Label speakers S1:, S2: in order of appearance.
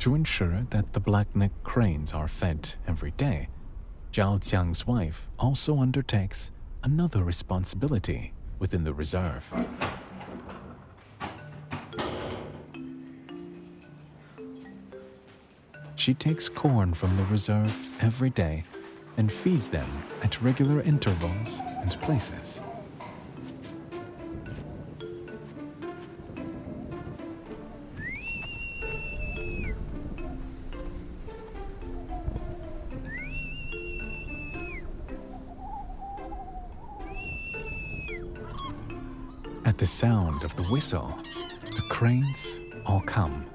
S1: To ensure that the black-necked cranes are fed every day, Zhao Qiang's wife also undertakes another responsibility within the reserve. She takes corn from the reserve every day and feeds them at regular intervals and places. At the sound of the whistle, the cranes all come.